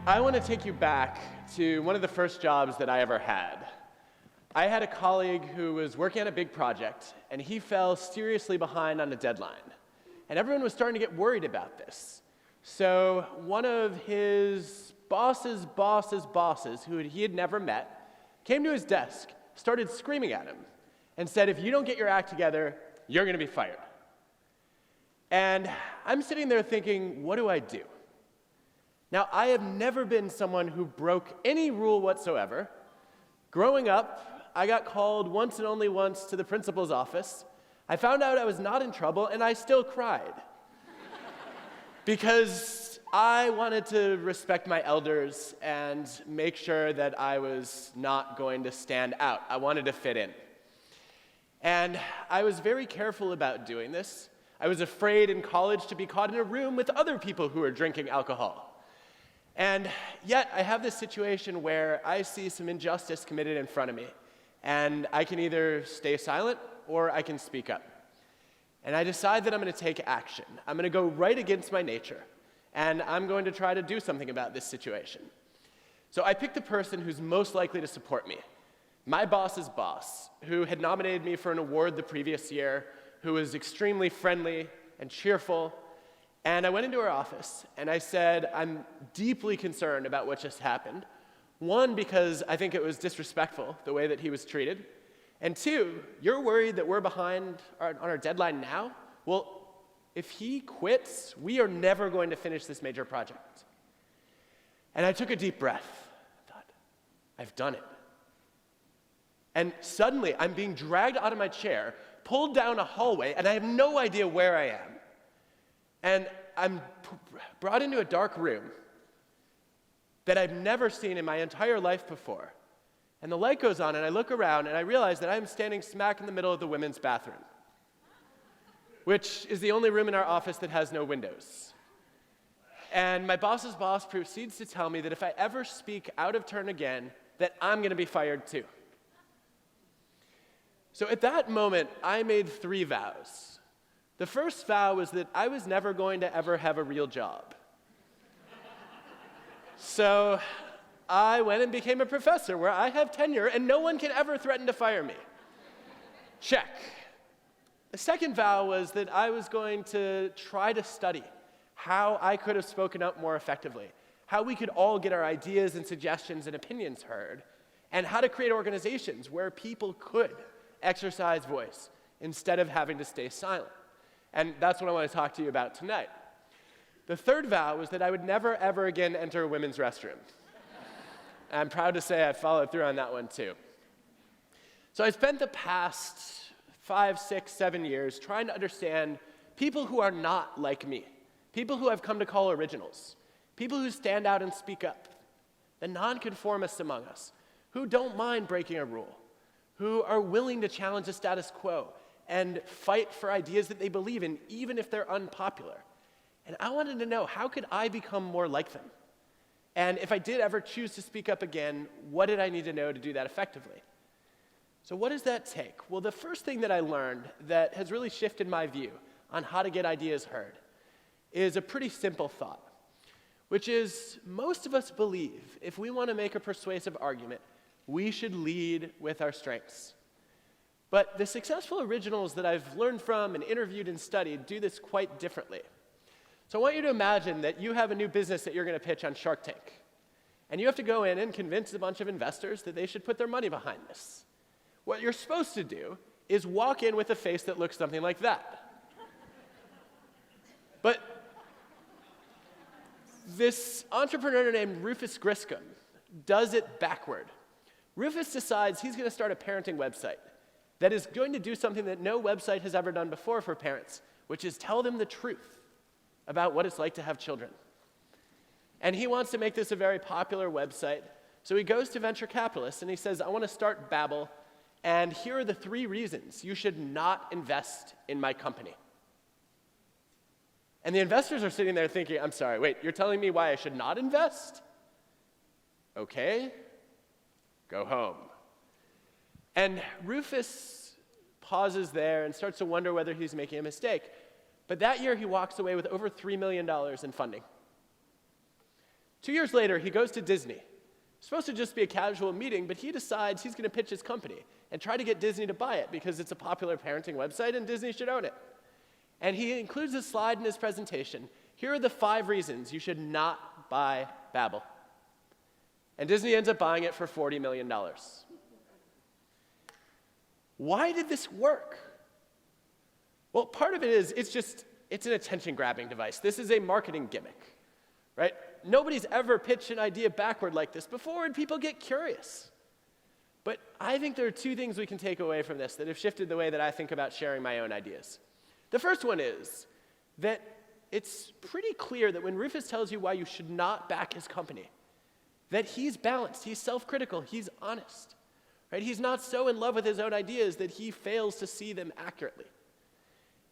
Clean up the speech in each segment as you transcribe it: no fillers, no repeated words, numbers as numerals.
I want to take you back to one of the first jobs that I ever had. I had a colleague who was working on a big project, and he fell seriously behind on a deadline. And everyone was starting to get worried about this. So one of his boss's bosses, who he had never met, came to his desk, started screaming at him, and said, "If you don't get your act together, you're going to be fired." And I'm sitting there thinking, what do I do? Now, I have never been someone who broke any rule whatsoever. Growing up, I got called once and only once to the principal's office. I found out I was not in trouble, and I still cried. Because I wanted to respect my elders and make sure that I was not going to stand out. I wanted to fit in. And I was very careful about doing this. I was afraid in college to be caught in a room with other people who were drinking alcohol. And yet, I have this situation where I see some injustice committed in front of me, and I can either stay silent or I can speak up. And I decide that I'm going to take action. I'm going to go right against my nature, and I'm going to try to do something about this situation. So I picked the person who's most likely to support me, my boss's boss, who had nominated me for an award the previous year, who was extremely friendly and cheerful. And I went into her office, and I said, "I'm deeply concerned about what just happened. One, because I think it was disrespectful, the way that he was treated. And two, you're worried that we're behind on our deadline now? Well, if he quits, we are never going to finish this major project." And I took a deep breath. I thought, I've done it. And suddenly, I'm being dragged out of my chair, pulled down a hallway, and I have no idea where I am. And I'm brought into a dark room that I've never seen in my entire life before. And the light goes on, and I look around, and I realize that I'm standing smack in the middle of the women's bathroom, which is the only room in our office that has no windows. And my boss's boss proceeds to tell me that if I ever speak out of turn again, that I'm going to be fired too. So at that moment, I made 3 vows. The first vow was that I was never going to ever have a real job. So I went and became a professor where I have tenure and no one can ever threaten to fire me. Check. The second vow was that I was going to try to study how I could have spoken up more effectively, how we could all get our ideas and suggestions and opinions heard, and how to create organizations where people could exercise voice instead of having to stay silent. And that's what I want to talk to you about tonight. The third vow was that I would never, ever again enter a women's restroom. I'm proud to say I followed through on that one too. So I spent the past 5, 6, 7 years trying to understand people who are not like me, people who I've come to call originals, people who stand out and speak up, the non-conformists among us, who don't mind breaking a rule, who are willing to challenge the status quo and fight for ideas that they believe in, even if they're unpopular. And I wanted to know, how could I become more like them? And if I did ever choose to speak up again, what did I need to know to do that effectively? So what does that take? Well, the first thing that I learned that has really shifted my view on how to get ideas heard is a pretty simple thought, which is most of us believe if we want to make a persuasive argument, we should lead with our strengths. But the successful originals that I've learned from and interviewed and studied do this quite differently. So I want you to imagine that you have a new business that you're going to pitch on Shark Tank. And you have to go in and convince a bunch of investors that they should put their money behind this. What you're supposed to do is walk in with a face that looks something like that. But this entrepreneur named Rufus Griscom does it backward. Rufus decides he's going to start a parenting website that is going to do something that no website has ever done before for parents, which is tell them the truth about what it's like to have children. And he wants to make this a very popular website, so he goes to venture capitalists and he says, "I want to start Babbel, and here are the 3 reasons you should not invest in my company." And the investors are sitting there thinking, "I'm sorry, wait, you're telling me why I should not invest? Okay, go home." And Rufus pauses there and starts to wonder whether he's making a mistake. But that year, he walks away with over $3 million in funding. 2 years later, he goes to Disney. It's supposed to just be a casual meeting, but he decides he's going to pitch his company and try to get Disney to buy it because it's a popular parenting website and Disney should own it. And he includes a slide in his presentation. Here are the 5 reasons you should not buy Babbel. And Disney ends up buying it for $40 million. Why did this work? Well, part of it is it's an attention-grabbing device. This is a marketing gimmick, right? Nobody's ever pitched an idea backward like this before, and people get curious. But I think there are 2 things we can take away from this that have shifted the way that I think about sharing my own ideas. The first one is that it's pretty clear that when Rufus tells you why you should not back his company, that he's balanced, he's self-critical, he's honest, right? He's not so in love with his own ideas that he fails to see them accurately.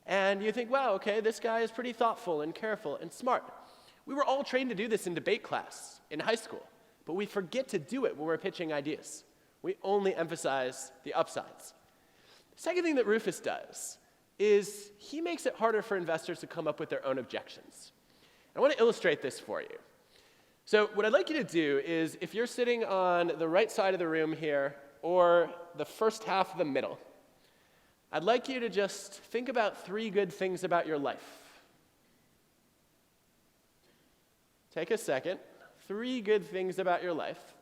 And you think, wow, okay, this guy is pretty thoughtful and careful and smart. We were all trained to do this in debate class in high school, but we forget to do it when we're pitching ideas. We only emphasize the upsides. The second thing that Rufus does is he makes it harder for investors to come up with their own objections. I want to illustrate this for you. So what I'd like you to do is, if you're sitting on the right side of the room here, or the first half of the middle, I'd like you to just think about 3 good things about your life. Take a second, 3 good things about your life,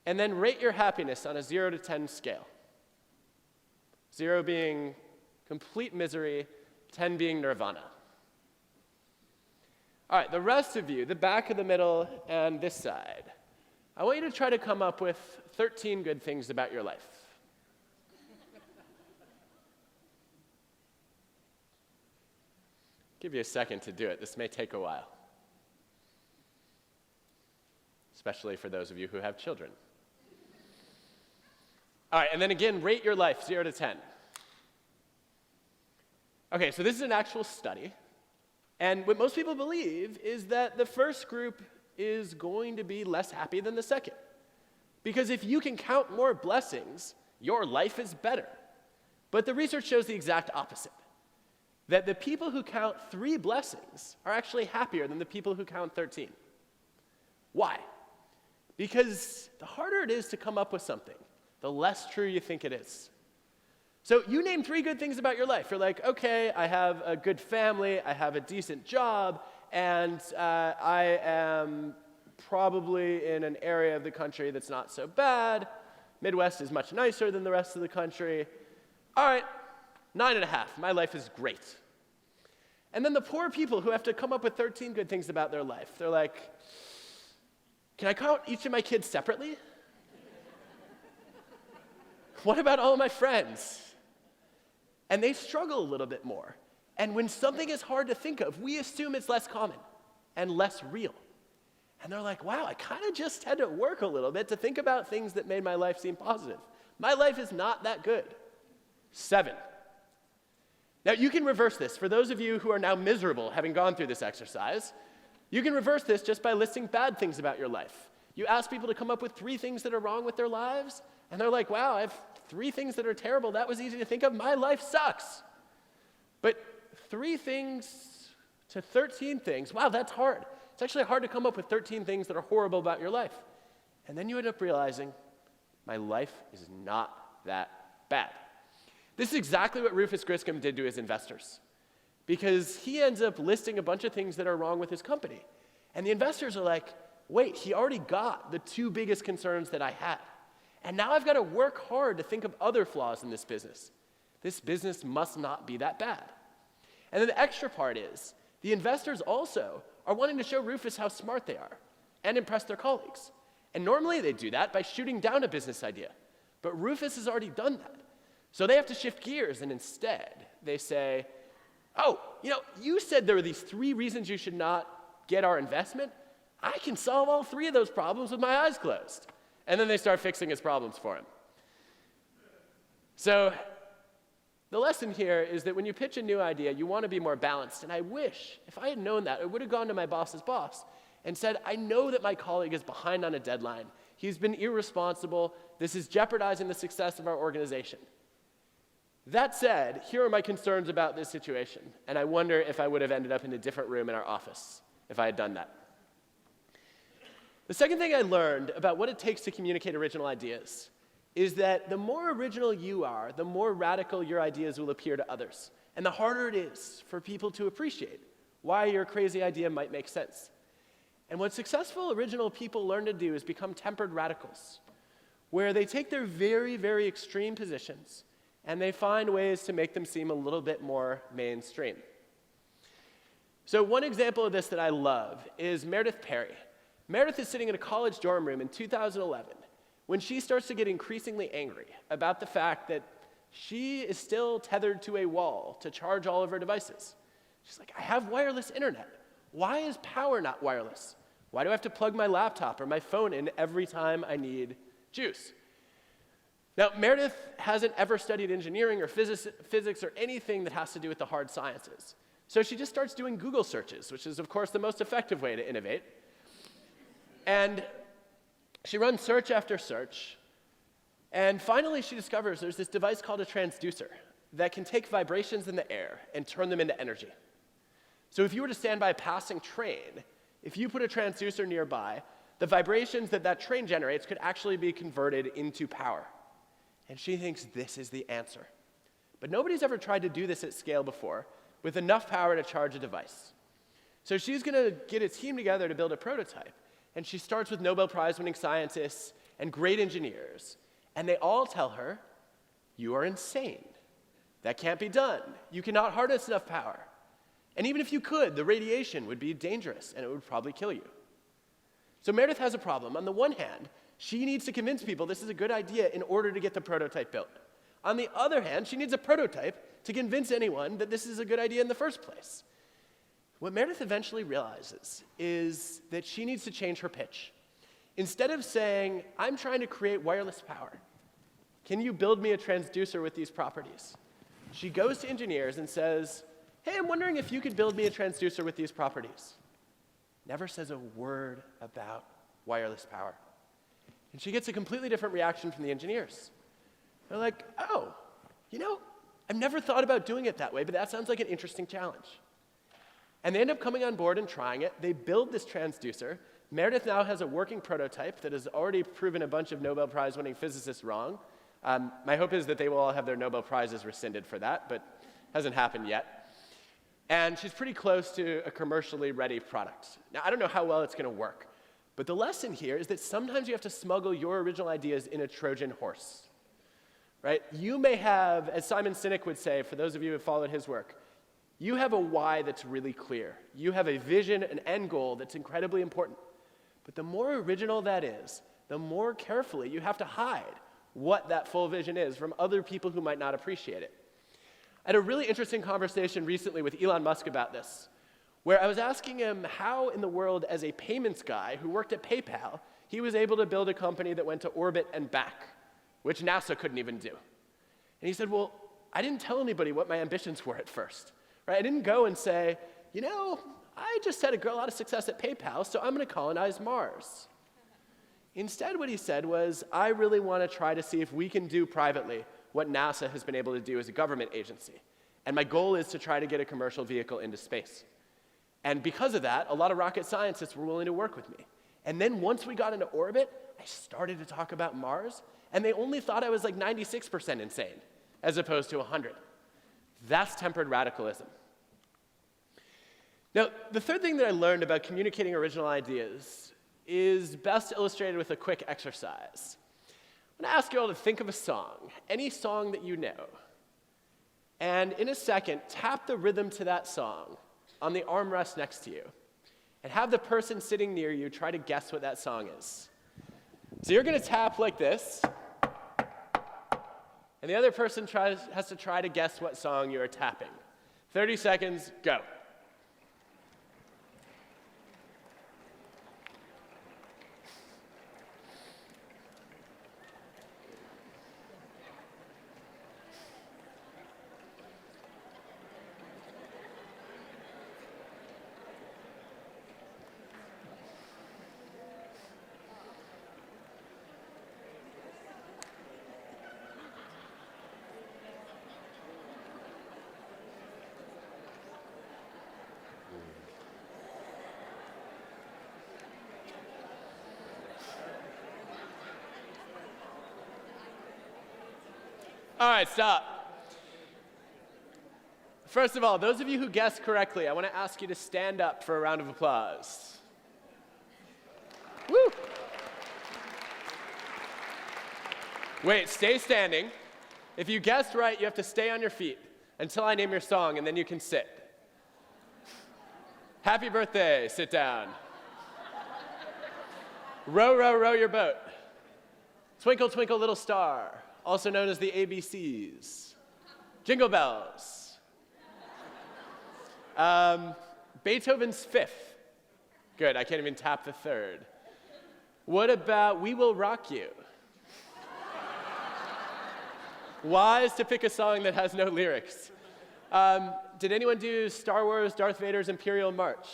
and then rate your happiness on a 0 to 10 scale. 0 being complete misery, 10 being nirvana. All right, the rest of you, the back of the middle and this side, I want you to try to come up with 13 good things about your life. Give you a second to do it. This may take a while, especially for those of you who have children. All right, and then again, rate your life, 0 to 10. Okay, so this is an actual study, and what most people believe is that the first group is going to be less happy than the second. Because if you can count more blessings, your life is better. But the research shows the exact opposite. That the people who count 3 blessings are actually happier than the people who count 13. Why? Because the harder it is to come up with something, the less true you think it is. So you name 3 good things about your life. You're like, okay, I have a good family, I have a decent job, and I am probably in an area of the country that's not so bad. Midwest is much nicer than the rest of the country. All right, 9.5. My life is great. And then the poor people who have to come up with 13 good things about their life, they're like, can I count each of my kids separately? What about all of my friends? And they struggle a little bit more. And when something is hard to think of, we assume it's less common and less real. And they're like, wow, I kind of just had to work a little bit to think about things that made my life seem positive. My life is not that good. 7. Now, you can reverse this. For those of you who are now miserable having gone through this exercise, you can reverse this just by listing bad things about your life. You ask people to come up with 3 things that are wrong with their lives, and they're like, wow, I have 3 things that are terrible. That was easy to think of. My life sucks. But 3 things to 13 things, wow, that's hard. It's actually hard to come up with 13 things that are horrible about your life. And then you end up realizing, my life is not that bad. This is exactly what Rufus Griscom did to his investors, because he ends up listing a bunch of things that are wrong with his company. And the investors are like, wait, he already got the 2 biggest concerns that I had. And now I've got to work hard to think of other flaws in this business. This business must not be that bad. And then the extra part is, the investors also are wanting to show Rufus how smart they are and impress their colleagues. And normally they do that by shooting down a business idea. But Rufus has already done that. So they have to shift gears, and instead they say, oh, you said there were these 3 reasons you should not get our investment. I can solve all 3 of those problems with my eyes closed. And then they start fixing his problems for him. So the lesson here is that when you pitch a new idea, you want to be more balanced. And I wish, if I had known that, I would have gone to my boss's boss and said, I know that my colleague is behind on a deadline. He's been irresponsible. This is jeopardizing the success of our organization. That said, here are my concerns about this situation. And I wonder if I would have ended up in a different room in our office if I had done that. The second thing I learned about what it takes to communicate original ideas is that the more original you are, the more radical your ideas will appear to others, and the harder it is for people to appreciate why your crazy idea might make sense. And what successful original people learn to do is become tempered radicals, where they take their very, very extreme positions and they find ways to make them seem a little bit more mainstream. So one example of this that I love is Meredith Perry. Meredith is sitting in a college dorm room in 2011 when she starts to get increasingly angry about the fact that she is still tethered to a wall to charge all of her devices. She's like, I have wireless internet. Why is power not wireless? Why do I have to plug my laptop or my phone in every time I need juice? Now, Meredith hasn't ever studied engineering or physics or anything that has to do with the hard sciences. So she just starts doing Google searches, which is, of course, the most effective way to innovate. And she runs search after search. And finally, she discovers there's this device called a transducer that can take vibrations in the air and turn them into energy. So if you were to stand by a passing train, if you put a transducer nearby, the vibrations that that train generates could actually be converted into power. And she thinks this is the answer. But nobody's ever tried to do this at scale before with enough power to charge a device. So she's going to get a team together to build a prototype. And she starts with Nobel Prize-winning scientists and great engineers. And they all tell her, you are insane. That can't be done. You cannot harness enough power. And even if you could, the radiation would be dangerous, and it would probably kill you. So Meredith has a problem. On the one hand, she needs to convince people this is a good idea in order to get the prototype built. On the other hand, she needs a prototype to convince anyone that this is a good idea in the first place. What Meredith eventually realizes is that she needs to change her pitch. Instead of saying, I'm trying to create wireless power, can you build me a transducer with these properties? She goes to engineers and says, hey, I'm wondering if you could build me a transducer with these properties. Never says a word about wireless power. And she gets a completely different reaction from the engineers. They're like, oh, I've never thought about doing it that way, but that sounds like an interesting challenge. And they end up coming on board and trying it. They build this transducer. Meredith now has a working prototype that has already proven a bunch of Nobel Prize-winning physicists wrong. My hope is that they will all have their Nobel Prizes rescinded for that, but hasn't happened yet. And she's pretty close to a commercially ready product. Now, I don't know how well it's going to work, but the lesson here is that sometimes you have to smuggle your original ideas in a Trojan horse, right? You may have, as Simon Sinek would say, for those of you who have followed his work, you have a why that's really clear. You have a vision, an end goal that's incredibly important. But the more original that is, the more carefully you have to hide what that full vision is from other people who might not appreciate it. I had a really interesting conversation recently with Elon Musk about this, where I was asking him how in the world, as a payments guy who worked at PayPal, he was able to build a company that went to orbit and back, which NASA couldn't even do. And he said, well, I didn't tell anybody what my ambitions were at first. Right? I didn't go and say, I just had a lot of success at PayPal, so I'm going to colonize Mars. Instead, what he said was, I really want to try to see if we can do privately what NASA has been able to do as a government agency. And my goal is to try to get a commercial vehicle into space. And because of that, a lot of rocket scientists were willing to work with me. And then once we got into orbit, I started to talk about Mars, and they only thought I was like 96% insane, as opposed to 100. That's tempered radicalism. Now, the third thing that I learned about communicating original ideas is best illustrated with a quick exercise. I'm going to ask you all to think of a song, any song that you know. And in a second, tap the rhythm to that song on the armrest next to you. And have the person sitting near you try to guess what that song is. So you're going to tap like this. And the other person has to try to guess what song you are tapping. 30 seconds, go. All right, stop. First of all, those of you who guessed correctly, I want to ask you to stand up for a round of applause. Woo! Wait, stay standing. If you guessed right, you have to stay on your feet until I name your song, and then you can sit. Happy birthday, sit down. Row, row, row your boat. Twinkle, twinkle, little star, also known as the ABCs. Jingle bells. Beethoven's Fifth. Good, I can't even tap the third. What about We Will Rock You? Wise to pick a song that has no lyrics. Did anyone do Star Wars, Darth Vader's Imperial March?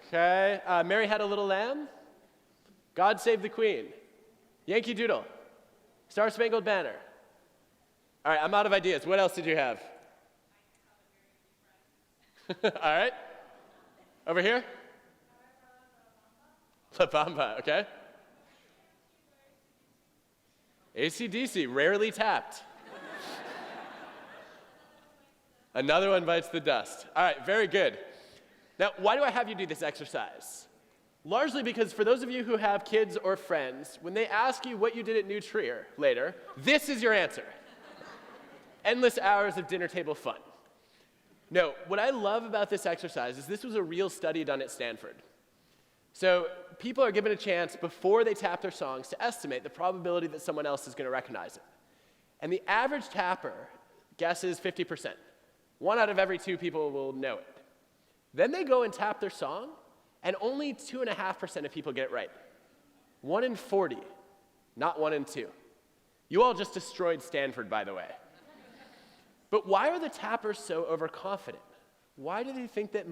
Okay, Mary Had a Little Lamb? God Save the Queen? Yankee Doodle? Star Spangled Banner? All right, I'm out of ideas. What else did you have? All right. Over here? La Bamba, okay. AC/DC, rarely tapped. Another one bites the dust. All right, very good. Now, why do I have you do this exercise? Largely because for those of you who have kids or friends, when they ask you what you did at New Trier later, this is your answer. Endless hours of dinner table fun. No, what I love about this exercise is this was a real study done at Stanford. So people are given a chance before they tap their songs to estimate the probability that someone else is going to recognize it. And the average tapper guesses 50%. 1 out of every 2 people will know it. Then they go and tap their song, and only 2.5% of people get it right. 1 in 40, not 1 in 2. You all just destroyed Stanford, by the way. But why are the tappers so overconfident? Why do they think that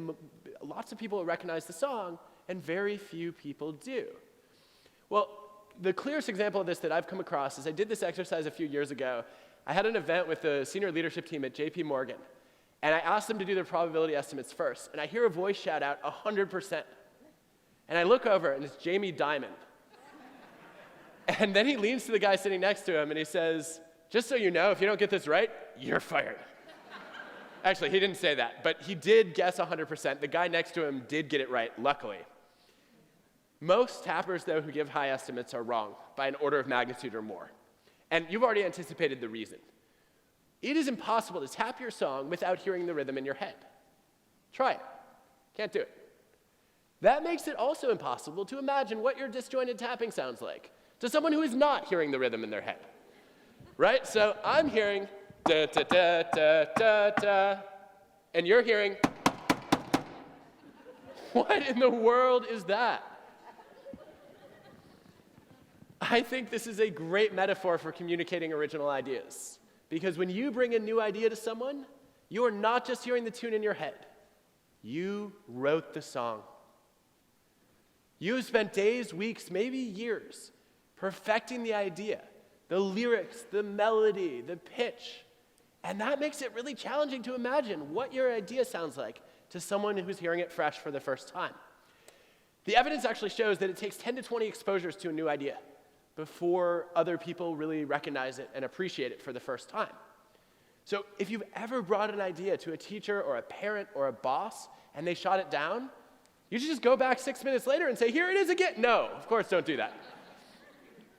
lots of people will recognize the song and very few people do? Well, the clearest example of this that I've come across is I did this exercise a few years ago. I had an event with the senior leadership team at JP Morgan, and I asked them to do their probability estimates first, and I hear a voice shout out 100%. And I look over, and it's Jamie Dimon. And then he leans to the guy sitting next to him, and he says, "Just so you know, if you don't get this right, you're fired." Actually, he didn't say that, but he did guess 100%. The guy next to him did get it right, luckily. Most tappers, though, who give high estimates are wrong by an order of magnitude or more. And you've already anticipated the reason. It is impossible to tap your song without hearing the rhythm in your head. Try it. Can't do it. That makes it also impossible to imagine what your disjointed tapping sounds like to someone who is not hearing the rhythm in their head. Right? So I'm hearing da da da da da da, and you're hearing, what in the world is that? I think this is a great metaphor for communicating original ideas. Because when you bring a new idea to someone, you are not just hearing the tune in your head. You wrote the song. You have spent days, weeks, maybe years perfecting the idea, the lyrics, the melody, the pitch. And that makes it really challenging to imagine what your idea sounds like to someone who's hearing it fresh for the first time. The evidence actually shows that it takes 10 to 20 exposures to a new idea before other people really recognize it and appreciate it for the first time. So if you've ever brought an idea to a teacher or a parent or a boss and they shot it down, you should just go back 6 minutes later and say, "Here it is again." No, of course, don't do that.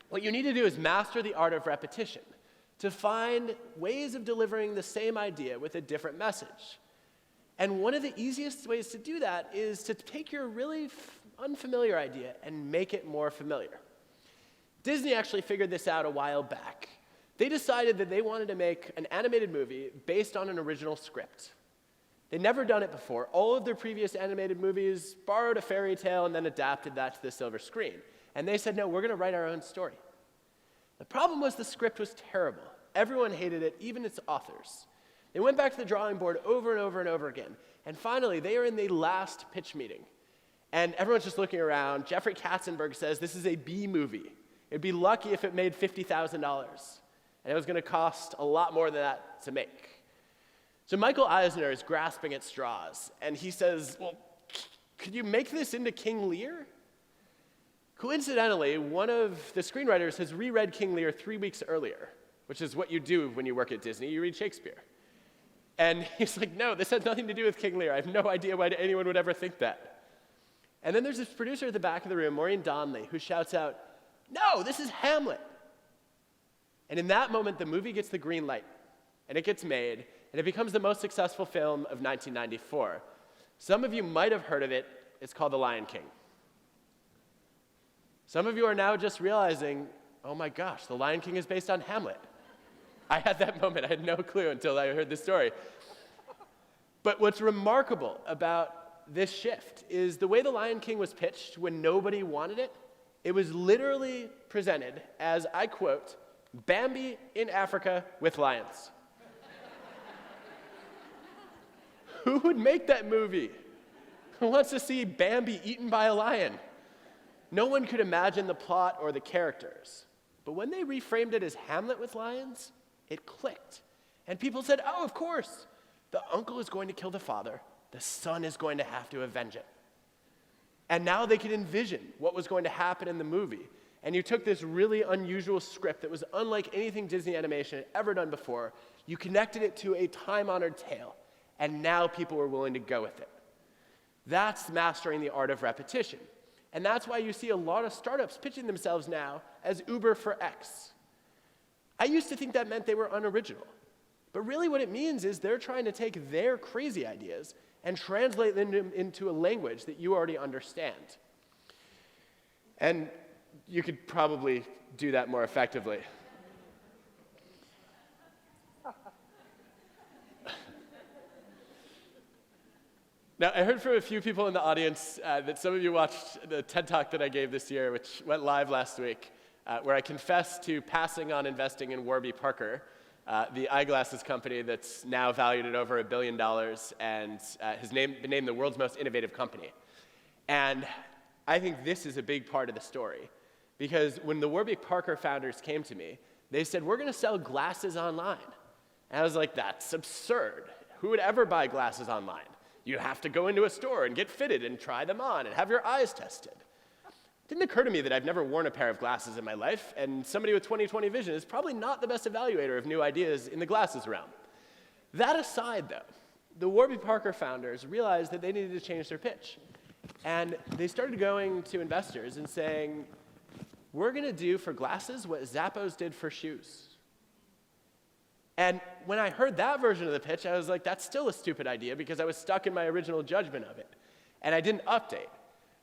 What you need to do is master the art of repetition to find ways of delivering the same idea with a different message. And one of the easiest ways to do that is to take your really unfamiliar idea and make it more familiar. Disney actually figured this out a while back. They decided that they wanted to make an animated movie based on an original script. They'd never done it before. All of their previous animated movies borrowed a fairy tale and then adapted that to the silver screen. And they said, "No, we're going to write our own story." The problem was the script was terrible. Everyone hated it, even its authors. They went back to the drawing board over and over and over again. And finally, they are in the last pitch meeting. And everyone's just looking around. Jeffrey Katzenberg says, "This is a B movie. It'd be lucky if it made $50,000. And it was going to cost a lot more than that to make." So Michael Eisner is grasping at straws. And he says, "Well, could you make this into King Lear?" Coincidentally, one of the screenwriters has reread King Lear 3 weeks earlier, which is what you do when you work at Disney. You read Shakespeare. And he's like, no, this has nothing to do with King Lear. I have no idea why anyone would ever think that. And then there's this producer at the back of the room, Maureen Donnelly, who shouts out, no, this is Hamlet. And in that moment, the movie gets the green light, and it gets made, and it becomes the most successful film of 1994. Some of you might have heard of it. It's called The Lion King. Some of you are now just realizing, oh my gosh, The Lion King is based on Hamlet. I had that moment. I had no clue until I heard this story. But what's remarkable about this shift is the way The Lion King was pitched when nobody wanted it. It was literally presented as, I quote, Bambi in Africa with lions. Who would make that movie? Who wants to see Bambi eaten by a lion? No one could imagine the plot or the characters. But when they reframed it as Hamlet with lions, it clicked. And people said, oh, of course. The uncle is going to kill the father. The son is going to have to avenge it. And now they could envision what was going to happen in the movie. And you took this really unusual script that was unlike anything Disney Animation had ever done before. You connected it to a time-honored tale. And now people were willing to go with it. That's mastering the art of repetition. And that's why you see a lot of startups pitching themselves now as Uber for X. I used to think that meant they were unoriginal. But really what it means is they're trying to take their crazy ideas and translate them into a language that you already understand. And you could probably do that more effectively. Now, I heard from a few people in the audience that some of you watched the TED Talk that I gave this year, which went live last week, where I confessed to passing on investing in Warby Parker, the eyeglasses company that's now valued at over $1 billion and has been named the world's most innovative company. And I think this is a big part of the story, because when the Warby Parker founders came to me, they said, we're going to sell glasses online. And I was like, that's absurd. Who would ever buy glasses online? You have to go into a store and get fitted and try them on and have your eyes tested. It didn't occur to me that I've never worn a pair of glasses in my life, and somebody with 20/20 vision is probably not the best evaluator of new ideas in the glasses realm. That aside, though, the Warby Parker founders realized that they needed to change their pitch. And they started going to investors and saying, we're going to do for glasses what Zappos did for shoes. And when I heard that version of the pitch, I was like, that's still a stupid idea, because I was stuck in my original judgment of it. And I didn't update.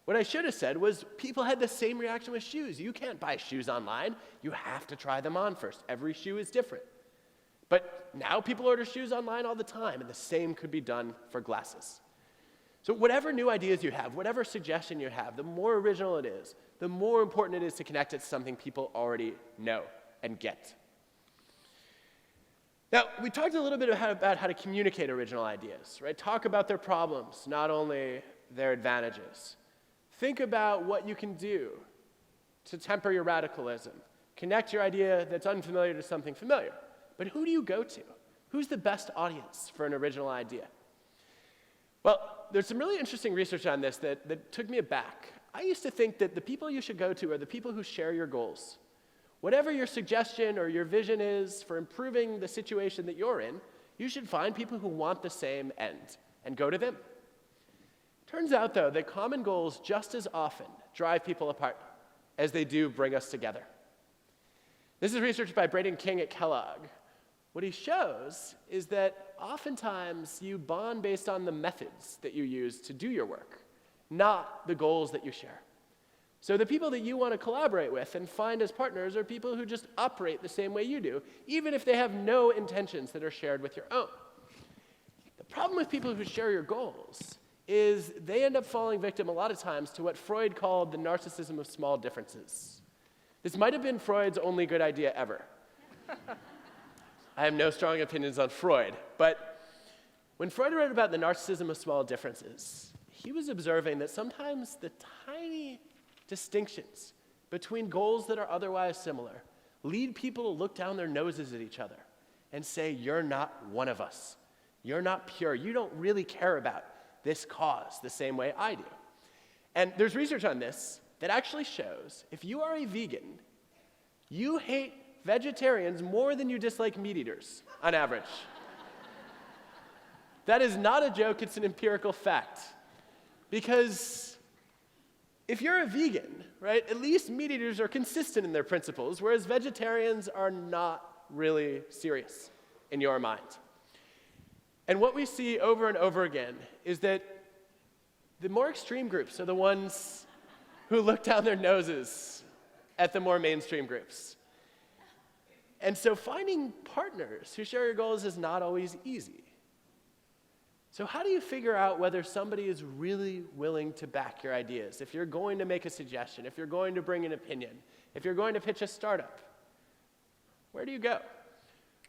What I should have said was, people had the same reaction with shoes. You can't buy shoes online. You have to try them on first. Every shoe is different. But now people order shoes online all the time, and the same could be done for glasses. So whatever new ideas you have, whatever suggestion you have, the more original it is, the more important it is to connect it to something people already know and get. Now, we talked a little bit about how to communicate original ideas, right? Talk about their problems, not only their advantages. Think about what you can do to temper your radicalism. Connect your idea that's unfamiliar to something familiar. But who do you go to? Who's the best audience for an original idea? Well, there's some really interesting research on this that took me aback. I used to think that the people you should go to are the people who share your goals. Whatever your suggestion or your vision is for improving the situation that you're in, you should find people who want the same end and go to them. Turns out, though, that common goals just as often drive people apart as they do bring us together. This is research by Braden King at Kellogg. What he shows is that oftentimes you bond based on the methods that you use to do your work, not the goals that you share. So the people that you want to collaborate with and find as partners are people who just operate the same way you do, even if they have no intentions that are shared with your own. The problem with people who share your goals is they end up falling victim a lot of times to what Freud called the narcissism of small differences. This might have been Freud's only good idea ever. I have no strong opinions on Freud, but when Freud wrote about the narcissism of small differences, he was observing that sometimes the tiny distinctions between goals that are otherwise similar lead people to look down their noses at each other and say, you're not one of us. You're not pure. You don't really care about this cause the same way I do. And there's research on this that actually shows if you are a vegan, you hate vegetarians more than you dislike meat eaters, on average. That is not a joke, it's an empirical fact. Because if you're a vegan, right, at least meat eaters are consistent in their principles, whereas vegetarians are not really serious in your mind. And what we see over and over again is that the more extreme groups are the ones who look down their noses at the more mainstream groups. And so finding partners who share your goals is not always easy. So how do you figure out whether somebody is really willing to back your ideas? If you're going to make a suggestion, if you're going to bring an opinion, if you're going to pitch a startup, where do you go?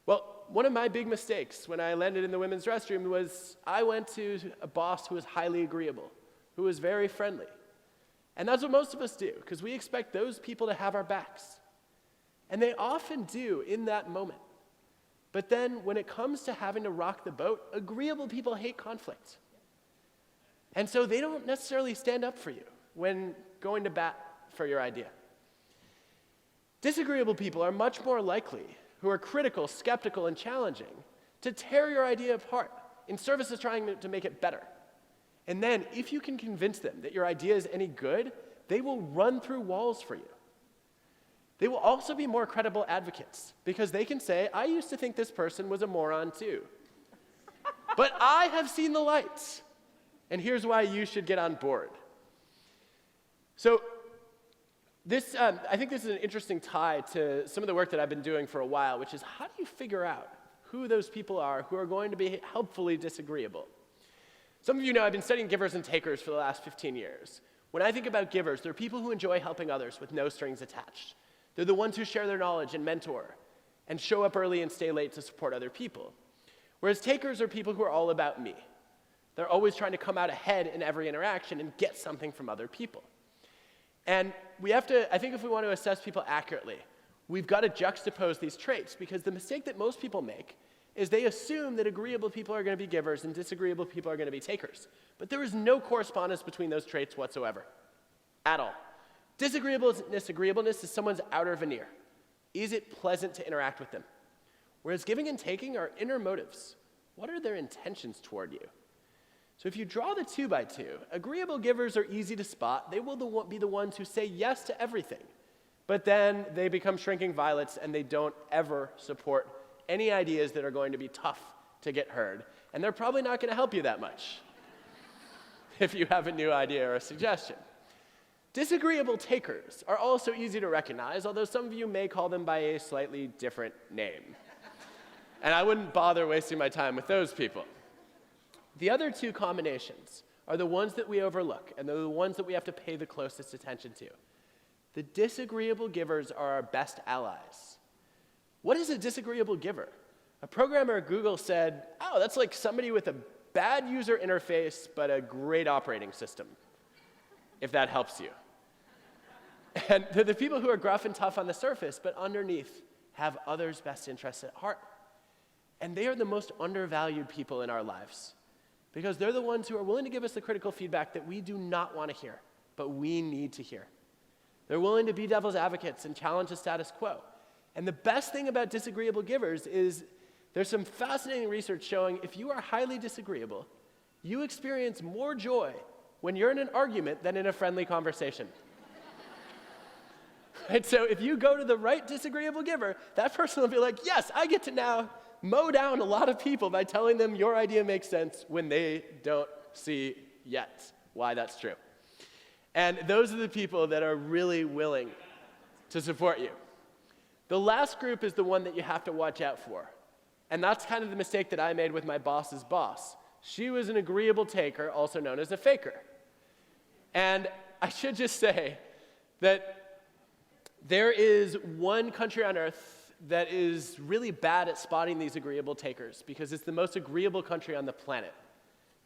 Well, one of my big mistakes when I landed in the women's restroom was I went to a boss who was highly agreeable, who was very friendly. And that's what most of us do, because we expect those people to have our backs. And they often do in that moment. But then when it comes to having to rock the boat, agreeable people hate conflict. And so they don't necessarily stand up for you when going to bat for your idea. Disagreeable people are much more likely, who are critical, skeptical, and challenging, to tear your idea apart in service of trying to make it better. And then, if you can convince them that your idea is any good, they will run through walls for you. They will also be more credible advocates, because they can say, I used to think this person was a moron too. But I have seen the lights, and here's why you should get on board. So, I think this is an interesting tie to some of the work that I've been doing for a while, which is how do you figure out who those people are who are going to be helpfully disagreeable? Some of you know I've been studying givers and takers for the last 15 years. When I think about givers, they're people who enjoy helping others with no strings attached. They're the ones who share their knowledge and mentor and show up early and stay late to support other people. Whereas takers are people who are all about me. They're always trying to come out ahead in every interaction and get something from other people. And we have to, I think if we want to assess people accurately, we've got to juxtapose these traits, because the mistake that most people make is they assume that agreeable people are going to be givers and disagreeable people are going to be takers. But there is no correspondence between those traits whatsoever, at all. Disagreeableness, agreeableness is someone's outer veneer. Is it pleasant to interact with them? Whereas giving and taking are inner motives. What are their intentions toward you? So if you draw the 2x2, agreeable givers are easy to spot. They will be the ones who say yes to everything. But then they become shrinking violets and they don't ever support any ideas that are going to be tough to get heard. And they're probably not going to help you that much if you have a new idea or a suggestion. Disagreeable takers are also easy to recognize, although some of you may call them by a slightly different name. And I wouldn't bother wasting my time with those people. The other two combinations are the ones that we overlook, and they're the ones that we have to pay the closest attention to. The disagreeable givers are our best allies. What is a disagreeable giver? A programmer at Google said, oh, that's like somebody with a bad user interface, but a great operating system, if that helps you. And they're the people who are gruff and tough on the surface, but underneath have others' best interests at heart. And they are the most undervalued people in our lives, because they're the ones who are willing to give us the critical feedback that we do not want to hear, but we need to hear. They're willing to be devil's advocates and challenge the status quo. And the best thing about disagreeable givers is there's some fascinating research showing if you are highly disagreeable, you experience more joy when you're in an argument than in a friendly conversation. And so if you go to the right disagreeable giver, that person will be like, yes, I get to now mow down a lot of people by telling them your idea makes sense when they don't see yet why that's true. And those are the people that are really willing to support you. The last group is the one that you have to watch out for. And that's kind of the mistake that I made with my boss's boss. She was an agreeable taker, also known as a faker. And I should just say that there is one country on earth that is really bad at spotting these agreeable takers, because it's the most agreeable country on the planet.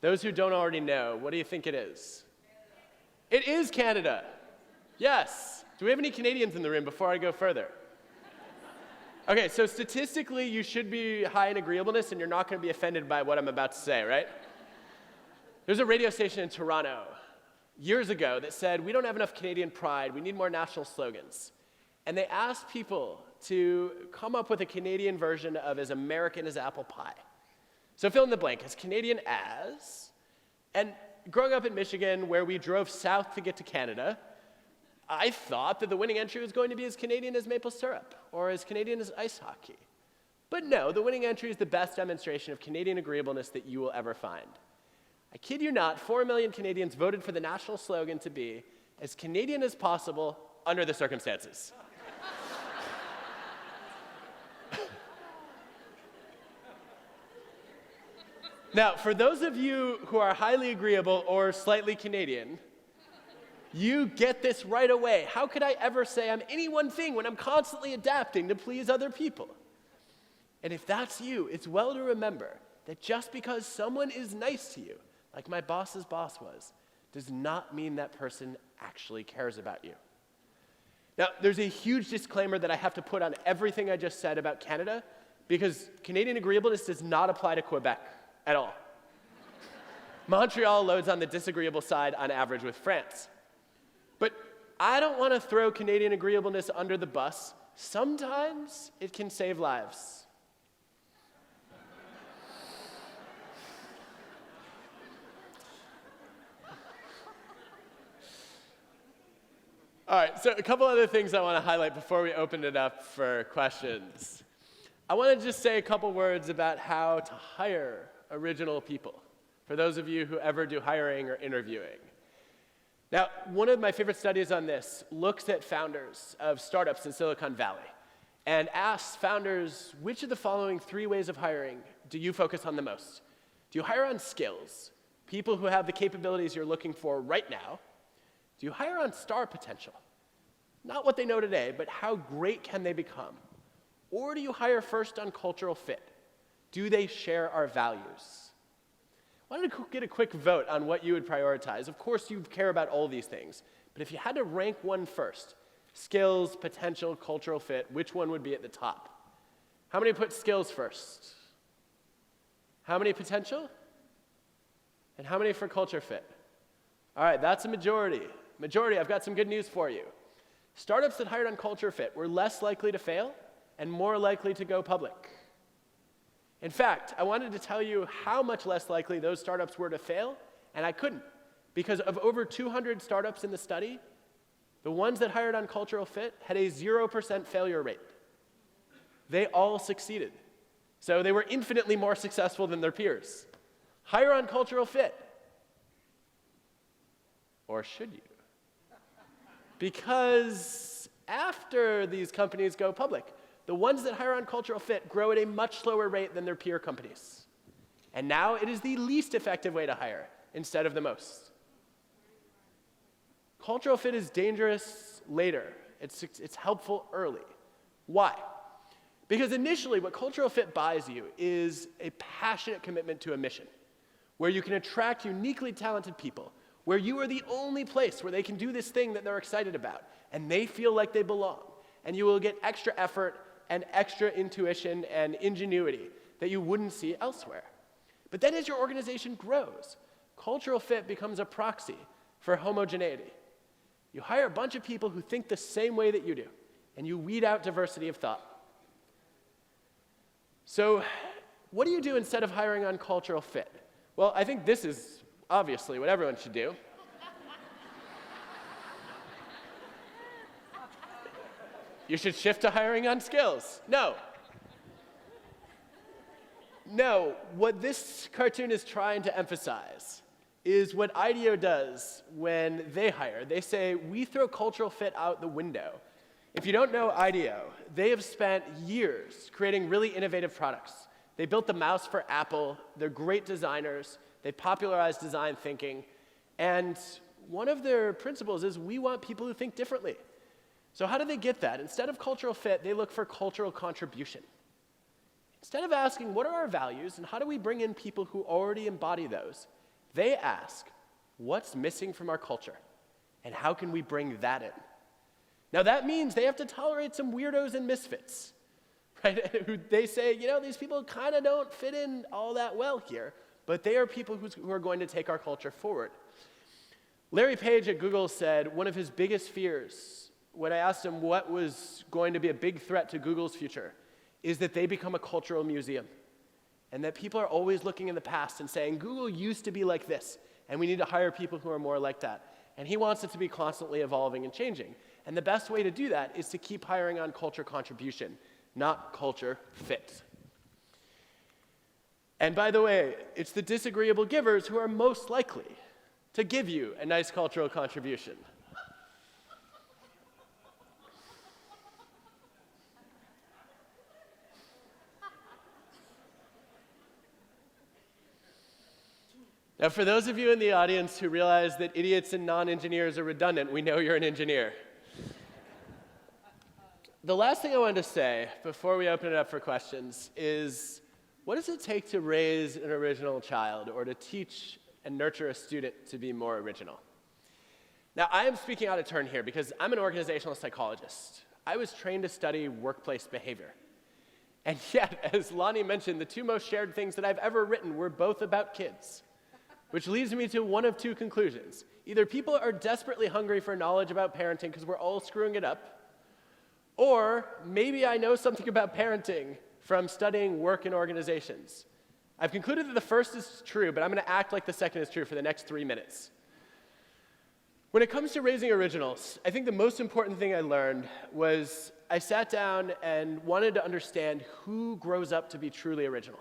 Those who don't already know, what do you think it is? It is Canada. Yes. Do we have any Canadians in the room before I go further? Okay, so statistically, you should be high in agreeableness, and you're not going to be offended by what I'm about to say, right? There's a radio station in Toronto years ago that said, we don't have enough Canadian pride, we need more national slogans. And they asked people to come up with a Canadian version of as American as apple pie. So fill in the blank, as Canadian as, and growing up in Michigan, where we drove south to get to Canada, I thought that the winning entry was going to be as Canadian as maple syrup, or as Canadian as ice hockey. But no, the winning entry is the best demonstration of Canadian agreeableness that you will ever find. I kid you not, 4 million Canadians voted for the national slogan to be as Canadian as possible under the circumstances. Now, for those of you who are highly agreeable or slightly Canadian, you get this right away. How could I ever say I'm any one thing when I'm constantly adapting to please other people? And if that's you, it's well to remember that just because someone is nice to you, like my boss's boss was, does not mean that person actually cares about you. Now, there's a huge disclaimer that I have to put on everything I just said about Canada, because Canadian agreeableness does not apply to Quebec at all. Montreal loads on the disagreeable side on average with France. But I don't want to throw Canadian agreeableness under the bus. Sometimes it can save lives. All right, so a couple other things I want to highlight before we open it up for questions. I want to just say a couple words about how to hire original people, for those of you who ever do hiring or interviewing. Now, one of my favorite studies on this looks at founders of startups in Silicon Valley and asks founders, which of the following 3 ways of hiring do you focus on the most? Do you hire on skills, people who have the capabilities you're looking for right now? Do you hire on star potential? Not what they know today, but how great can they become? Or do you hire first on cultural fit? Do they share our values? I wanted to get a quick vote on what you would prioritize. Of course, you care about all these things, but if you had to rank one first, skills, potential, cultural fit, which one would be at the top? How many put skills first? How many potential? And how many for culture fit? All right, that's a majority. Majority, I've got some good news for you. Startups that hired on culture fit were less likely to fail and more likely to go public. In fact, I wanted to tell you how much less likely those startups were to fail, and I couldn't. Because of over 200 startups in the study, the ones that hired on cultural fit had a 0% failure rate. They all succeeded. So they were infinitely more successful than their peers. Hire on cultural fit. Or should you? Because after these companies go public, the ones that hire on cultural fit grow at a much slower rate than their peer companies. And now it is the least effective way to hire instead of the most. Cultural fit is dangerous later. It's helpful early. Why? Because initially what cultural fit buys you is a passionate commitment to a mission, where you can attract uniquely talented people, where you are the only place where they can do this thing that they're excited about, and they feel like they belong. And you will get extra effort and extra intuition and ingenuity that you wouldn't see elsewhere. But then as your organization grows, cultural fit becomes a proxy for homogeneity. You hire a bunch of people who think the same way that you do, and you weed out diversity of thought. So what do you do instead of hiring on cultural fit? Well, I think this is obviously what everyone should do. You should shift to hiring on skills. No. No, what this cartoon is trying to emphasize is what IDEO does when they hire. They say, we throw cultural fit out the window. If you don't know IDEO, they have spent years creating really innovative products. They built the mouse for Apple. They're great designers. They popularized design thinking. And one of their principles is we want people who think differently. So how do they get that? Instead of cultural fit, they look for cultural contribution. Instead of asking, what are our values and how do we bring in people who already embody those, they ask, what's missing from our culture and how can we bring that in? Now that means they have to tolerate some weirdos and misfits, right? Who they say, you know, these people kind of don't fit in all that well here, but they are people who are going to take our culture forward. Larry Page at Google said one of his biggest fears when I asked them what was going to be a big threat to Google's future, is that they become a cultural museum. And that people are always looking in the past and saying, Google used to be like this, and we need to hire people who are more like that. And he wants it to be constantly evolving and changing. And the best way to do that is to keep hiring on culture contribution, not culture fit. And by the way, it's the disagreeable givers who are most likely to give you a nice cultural contribution. Now, for those of you in the audience who realize that idiots and non-engineers are redundant, we know you're an engineer. The last thing I wanted to say before we open it up for questions is, what does it take to raise an original child or to teach and nurture a student to be more original? Now, I am speaking out of turn here because I'm an organizational psychologist. I was trained to study workplace behavior. And yet, as Lonnie mentioned, the two most shared things that I've ever written were both about kids. Which leads me to one of two conclusions. Either people are desperately hungry for knowledge about parenting because we're all screwing it up, or maybe I know something about parenting from studying work in organizations. I've concluded that the first is true, but I'm going to act like the second is true for the next 3 minutes. When it comes to raising originals, I think the most important thing I learned was I sat down and wanted to understand who grows up to be truly original.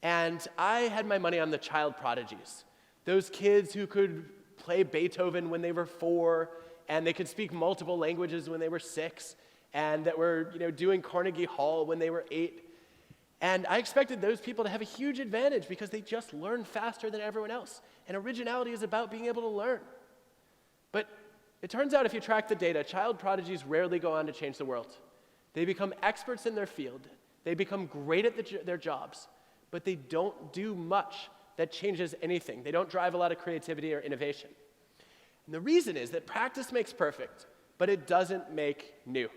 And I had my money on the child prodigies, those kids who could play Beethoven when they were 4, and they could speak multiple languages when they were 6, and that were doing Carnegie Hall when they were 8. And I expected those people to have a huge advantage because they just learn faster than everyone else. And originality is about being able to learn. But it turns out if you track the data, child prodigies rarely go on to change the world. They become experts in their field. They become great at their jobs. But they don't do much that changes anything. They don't drive a lot of creativity or innovation. And the reason is that practice makes perfect, but it doesn't make new.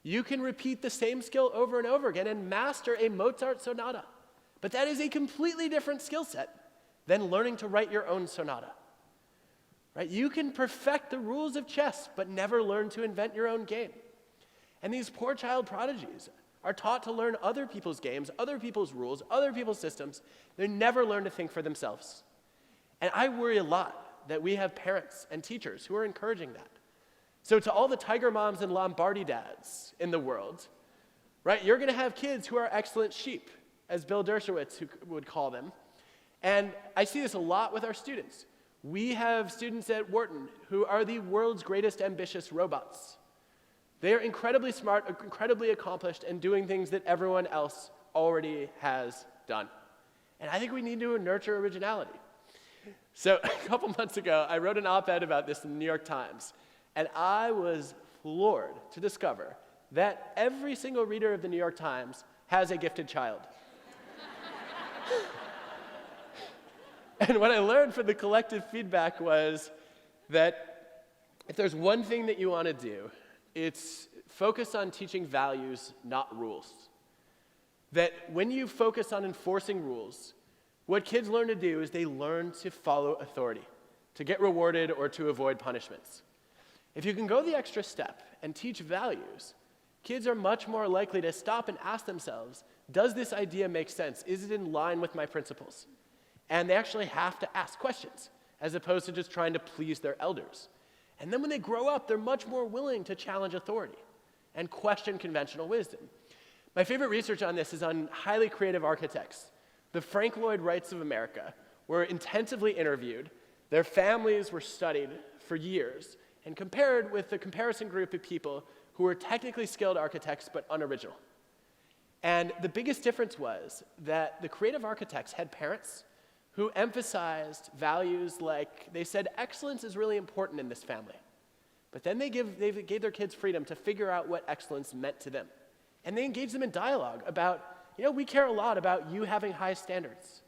You can repeat the same skill over and over again and master a Mozart sonata, but that is a completely different skill set than learning to write your own sonata. Right? You can perfect the rules of chess, but never learn to invent your own game. And these poor child prodigies are taught to learn other people's games, other people's rules, other people's systems. They never learn to think for themselves. And I worry a lot that we have parents and teachers who are encouraging that. So to all the Tiger Moms and Lombardi dads in the world, right, you're going to have kids who are excellent sheep, as Bill Dershowitz would call them. And I see this a lot with our students. We have students at Wharton who are the world's greatest ambitious robots. They are incredibly smart, incredibly accomplished, and doing things that everyone else already has done. And I think we need to nurture originality. So a couple months ago, I wrote an op-ed about this in the New York Times, and I was floored to discover that every single reader of the New York Times has a gifted child. And what I learned from the collective feedback was that if there's one thing that you want to do, it's focus on teaching values, not rules. That when you focus on enforcing rules, what kids learn to do is they learn to follow authority, to get rewarded or to avoid punishments. If you can go the extra step and teach values, kids are much more likely to stop and ask themselves, does this idea make sense? Is it in line with my principles? And they actually have to ask questions, as opposed to just trying to please their elders. And then when they grow up, they're much more willing to challenge authority and question conventional wisdom. My favorite research on this is on highly creative architects. The Frank Lloyd Wrights of America were intensively interviewed. Their families were studied for years and compared with the comparison group of people who were technically skilled architects but unoriginal. And the biggest difference was that the creative architects had parents who emphasized values like, they said, excellence is really important in this family. But then they gave their kids freedom to figure out what excellence meant to them. And they engaged them in dialogue about, we care a lot about you having high standards.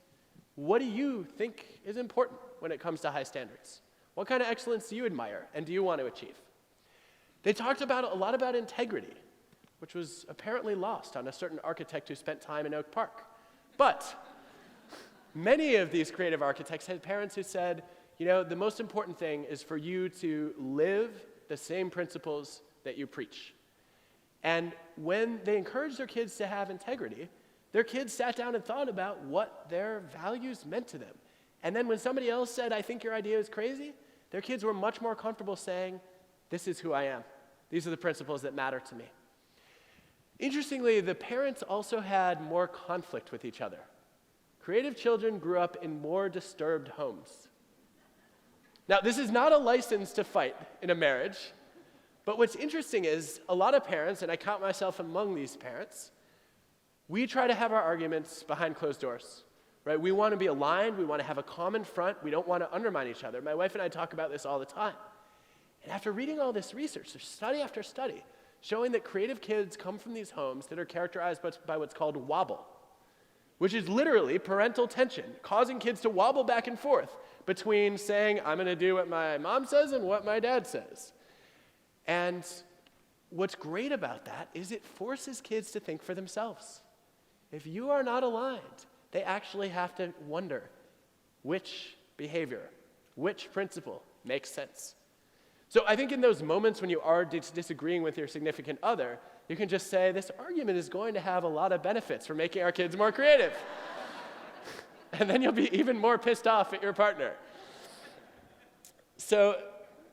What do you think is important when it comes to high standards? What kind of excellence do you admire and do you want to achieve? They talked a lot about integrity, which was apparently lost on a certain architect who spent time in Oak Park. But many of these creative architects had parents who said, the most important thing is for you to live the same principles that you preach. And when they encouraged their kids to have integrity, their kids sat down and thought about what their values meant to them. And then when somebody else said, I think your idea is crazy, their kids were much more comfortable saying, this is who I am. These are the principles that matter to me. Interestingly, the parents also had more conflict with each other. Creative children grew up in more disturbed homes. Now, this is not a license to fight in a marriage, but what's interesting is a lot of parents, and I count myself among these parents, we try to have our arguments behind closed doors, right? We want to be aligned. We want to have a common front. We don't want to undermine each other. My wife and I talk about this all the time. And after reading all this research, there's study after study showing that creative kids come from these homes that are characterized by what's called wobble, which is literally parental tension, causing kids to wobble back and forth between saying, I'm going to do what my mom says and what my dad says. And what's great about that is it forces kids to think for themselves. If you are not aligned, they actually have to wonder which behavior, which principle makes sense. So I think in those moments when you are disagreeing with your significant other, you can just say, this argument is going to have a lot of benefits for making our kids more creative. And then you'll be even more pissed off at your partner. So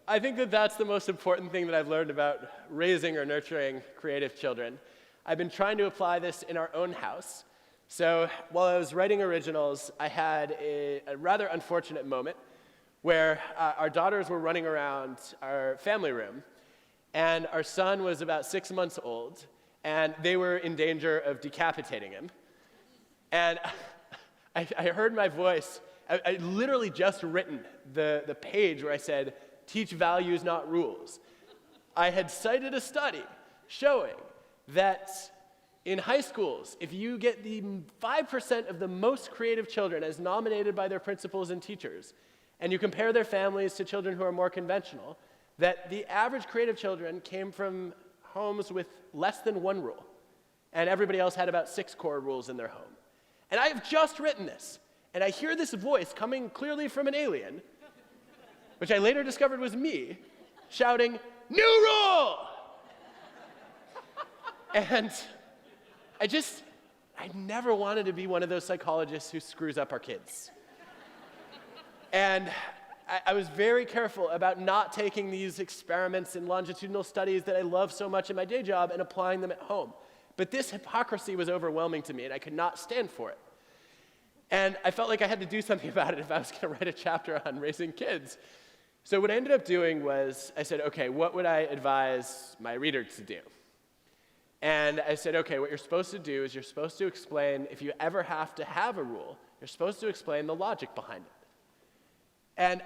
I think that that's the most important thing that I've learned about raising or nurturing creative children. I've been trying to apply this in our own house. So while I was writing originals, I had a rather unfortunate moment where our daughters were running around our family room, and our son was about 6 months old, and they were in danger of decapitating him. And I heard my voice. I literally just written the page where I said, teach values, not rules. I had cited a study showing that in high schools, if you get the 5% of the most creative children as nominated by their principals and teachers, and you compare their families to children who are more conventional, that the average creative children came from homes with less than one rule, and everybody else had about 6 core rules in their home. And I have just written this, and I hear this voice coming clearly from an alien, which I later discovered was me, shouting, "New rule!" And I never wanted to be one of those psychologists who screws up our kids. And I was very careful about not taking these experiments and longitudinal studies that I love so much in my day job and applying them at home. But this hypocrisy was overwhelming to me, and I could not stand for it. And I felt like I had to do something about it if I was going to write a chapter on raising kids. So what I ended up doing was I said, okay, what would I advise my readers to do? And I said, okay, what you're supposed to do is you're supposed to explain, if you ever have to have a rule, you're supposed to explain the logic behind it. And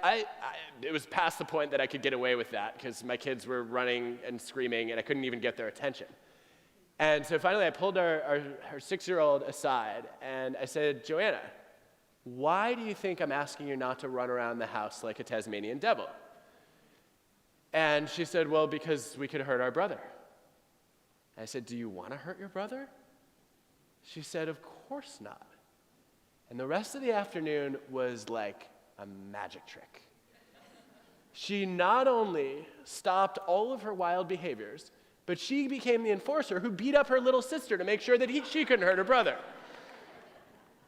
it was past the point that I could get away with that because my kids were running and screaming and I couldn't even get their attention. And so finally I pulled our 6-year-old aside and I said, Joanna, why do you think I'm asking you not to run around the house like a Tasmanian devil? And she said, well, because we could hurt our brother. I said, do you want to hurt your brother? She said, of course not. And the rest of the afternoon was like a magic trick. She not only stopped all of her wild behaviors, but she became the enforcer who beat up her little sister to make sure that she couldn't hurt her brother.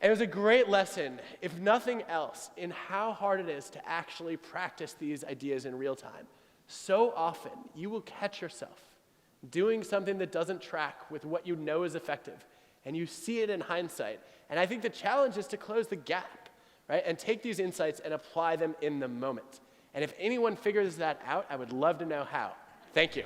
And it was a great lesson, if nothing else, in how hard it is to actually practice these ideas in real time. So often, you will catch yourself doing something that doesn't track with what you know is effective, and you see it in hindsight. And I think the challenge is to close the gap, right? And take these insights and apply them in the moment. And if anyone figures that out, I would love to know how. Thank you.